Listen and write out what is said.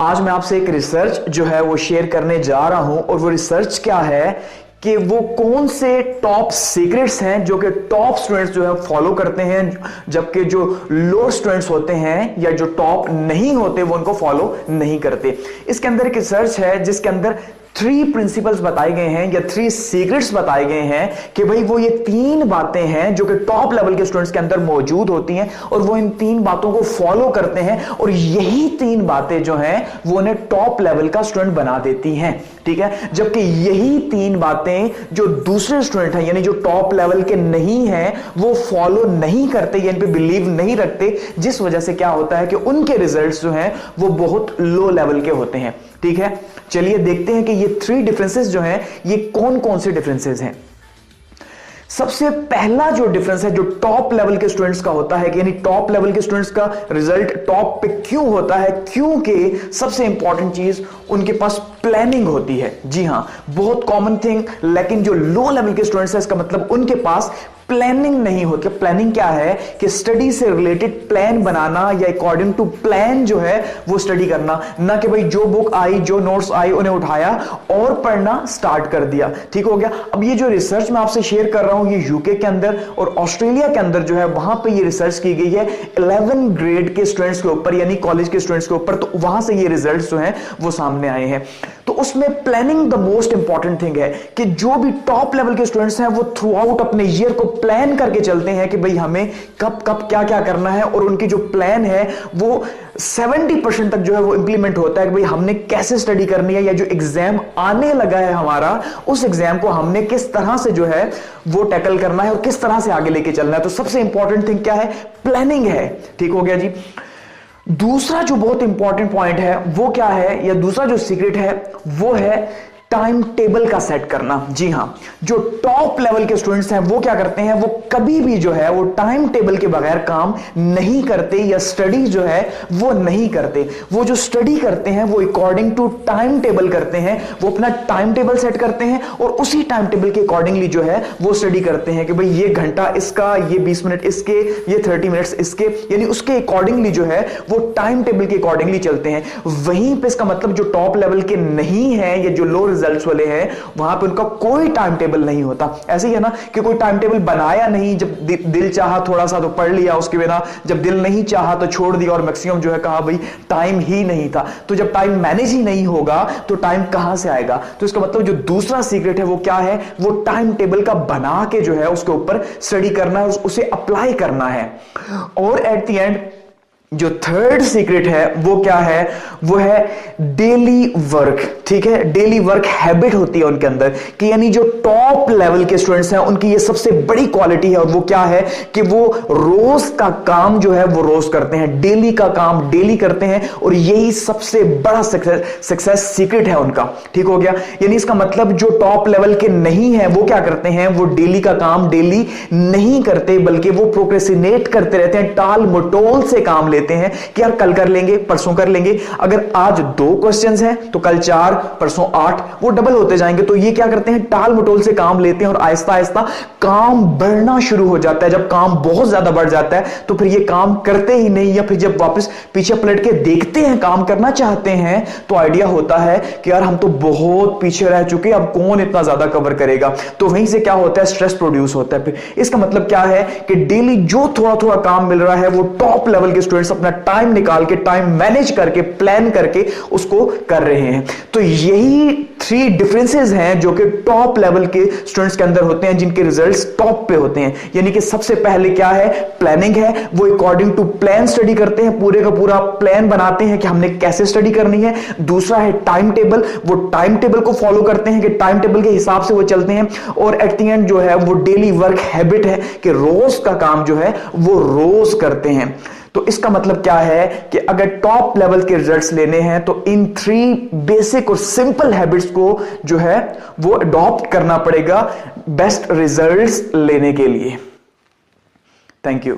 आज मैं आपसे एक रिसर्च जो है वो शेयर करने जा रहा हूं और वो रिसर्च क्या है कि वो कौन से टॉप सीक्रेट्स हैं जो कि टॉप स्टूडेंट्स जो है फॉलो करते हैं, जबकि जो लो स्टूडेंट्स होते हैं या जो टॉप नहीं होते वो उनको फॉलो नहीं करते। इसके अंदर एक रिसर्च है जिसके अंदर 3 प्रिंसिपल्स बताए गए हैं या 3 सीक्रेट्स बताए गए हैं कि भाई वो ये 3 बातें हैं जो कि टॉप लेवल के स्टूडेंट्स के अंदर मौजूद होती हैं और वो इन 3 बातों को फॉलो करते हैं और यही 3 बातें जो हैं वो उन्हें टॉप लेवल का स्टूडेंट बना देती हैं। ठीक है, जबकि यही 3 बातें जो दूसरे स्टूडेंट हैं यानी जो टॉप लेवल के नहीं हैं वो फॉलो नहीं करते या इन पे बिलीव नहीं रखते, जिस वजह से क्या होता है कि उनके रिजल्ट्स जो हैं वो बहुत लो लेवल के होते हैं। ठीक है, चलिए देखते हैं कि ये 3 डिफरेंसेस जो हैं ये कौन कौन से डिफरेंसेस हैं। सबसे पहला जो डिफरेंस है जो टॉप लेवल के स्टूडेंट्स का होता है कि यानी टॉप लेवल के स्टूडेंट्स का रिजल्ट टॉप पे क्यों होता है, क्योंकि सबसे इंपॉर्टेंट चीज उनके पास प्लानिंग होती है। जी हां, बहुत कॉमन थिंग, लेकिन जो लो लेवल के स्टूडेंट्स है इसका मतलब उनके पास प्लानिंग नहीं होती। प्लानिंग क्या है कि स्टडी से रिलेटेड प्लान बनाना या अकॉर्डिंग टू प्लान जो है वो स्टडी करना, ना कि भाई जो बुक आई जो नोट्स आई उन्हें उठाया और पढ़ना स्टार्ट कर दिया। ठीक हो गया। अब ये जो रिसर्च मैं आपसे शेयर कर रहा हूं ये यूके के अंदर और ऑस्ट्रेलिया के अंदर जो है वहां पे ये रिसर्च की गई है 11 ग्रेड के स्टूडेंट्स के ऊपर यानी कॉलेज के स्टूडेंट्स के ऊपर, तो वहां से ये रिजल्ट्स जो हैं वो सामने आए हैं। तो उसमें planning the most important thing है कि जो भी टॉप लेवल के स्टूडेंट्स हैं वो थ्रू आउट अपने ईयर को प्लान करके चलते हैं कि भाई हमें कब कब क्या क्या करना है और उनकी जो प्लान है वो 70% तक जो है वो इंप्लीमेंट होता है कि भाई हमने कैसे स्टडी करनी है या जो एग्जाम आने लगा है हमारा उस एग्जाम को हमने किस तरह से जो है वो टैकल करना है और किस तरह से आगे लेके चलना है। तो सबसे इंपॉर्टेंट थिंग क्या है? प्लानिंग है। ठीक हो गया जी। दूसरा जो बहुत इंपॉर्टेंट पॉइंट है वो क्या है या दूसरा जो सीक्रेट है वो है टाइम टेबल का सेट करना। जी हां, जो टॉप लेवल के स्टूडेंट्स हैं वो क्या करते हैं, वो कभी भी जो है वो टाइम टेबल के बगैर काम नहीं करते या स्टडी जो है वो नहीं करते। वो जो स्टडी करते हैं वो अकॉर्डिंग टू टाइम टेबल करते हैं, वो अपना टाइम टेबल सेट करते हैं और उसी टाइम टेबल के अकॉर्डिंगली जो है वो स्टडी करते हैं कि भाई ये घंटा इसका, ये 20 मिनट इसके, ये 30 मिनट्स इसके, यानी उसके अकॉर्डिंगली जो है वो टाइम टेबल के अकॉर्डिंगली चलते हैं। वहीं पे इसका मतलब जो टॉप लेवल के नहीं है या जो लो रिजल्ट्स वाले हैं वहां पे उनका कोई टाइम टेबल नहीं होता। ऐसे ही है ना कि कोई टाइम टेबल बनाया नहीं, जब दिल चाहा थोड़ा सा तो पढ़ लिया, उसके बिना जब दिल नहीं चाहा तो छोड़ दिया और मैक्सिमम जो है कहा भाई टाइम ही नहीं था। तो जब टाइम मैनेज ही नहीं होगा तो टाइम कहां से आएगा? तो इसका मतलब जो दूसरा सीक्रेट है वो क्या है, वो टाइम टेबल का बना के जो है उसके ऊपर स्टडी करना है, उसे अप्लाई करना है। और एट द एंड जो थर्ड सीक्रेट है वो क्या है, वो है डेली वर्क। ठीक है, डेली वर्क हैबिट होती है उनके अंदर कि यानी जो टॉप लेवल के स्टूडेंट्स हैं उनकी ये सबसे बड़ी क्वालिटी है और वो क्या है कि वो रोज का काम जो है वो रोज करते हैं, डेली का काम डेली करते हैं और यही सबसे बड़ा सक्सेस सीक्रेट है उनका। ठीक हो गया। यानी इसका मतलब जो टॉप लेवल के नहीं है वो क्या करते हैं, वो डेली का काम डेली नहीं करते बल्कि वो प्रोक्रेस्टिनेट करते रहते हैं, टाल मटोल से काम लेते हैं कि यार कल कर लेंगे, परसों कर लेंगे। अगर आज 2 क्वेश्चंस हैं तो कल 4, परसों 8, वो डबल होते जाएंगे। तो ये क्या करते हैं, टाल मटोल से काम लेते हैं और आहिस्ता आहिस्ता काम बढ़ना शुरू हो जाता है। जब काम बहुत ज्यादा बढ़ जाता है तो फिर ये काम करते ही नहीं, या फिर जब वापस पीछे पलट के देखते हैं काम करना चाहते हैं तो आइडिया होता है कि यार हम तो बहुत पीछे रह चुके, अब कौन इतना ज्यादा कवर करेगा। तो वहीं से क्या होता है, स्ट्रेस प्रोड्यूस होता है। फिर इसका मतलब क्या है कि डेली जो थोड़ा थोड़ा काम मिल रहा है वो टॉप लेवल के स्टूडेंट्स अपना टाइम निकाल के, टाइम मैनेज करके, प्लान करके उसको कर रहे हैं। तो यही 3 डिफरेंसेस हैं जो कि टॉप लेवल के स्टूडेंट्स के अंदर होते हैं, जिनके रिजल्ट्स टॉप पे होते हैं। यानी कि सबसे पहले क्या है, प्लानिंग है, वो अकॉर्डिंग टू प्लान स्टडी करते हैं, पूरे का पूरा प्लान बनाते हैं कि हमने कैसे स्टडी करनी है। दूसरा है टाइम टेबल, वो टाइम टेबल को फॉलो करते हैं कि टाइम टेबल के हिसाब से वो चलते हैं। और एट द एंड जो है वो डेली वर्क हैबिट है कि रोज का काम जो है वो रोज करते हैं। तो इसका मतलब क्या है कि अगर टॉप लेवल के रिजल्ट्स लेने हैं तो इन 3 बेसिक और सिंपल हैबिट्स को जो है वो अडॉप्ट करना पड़ेगा बेस्ट रिजल्ट्स लेने के लिए। Thank you.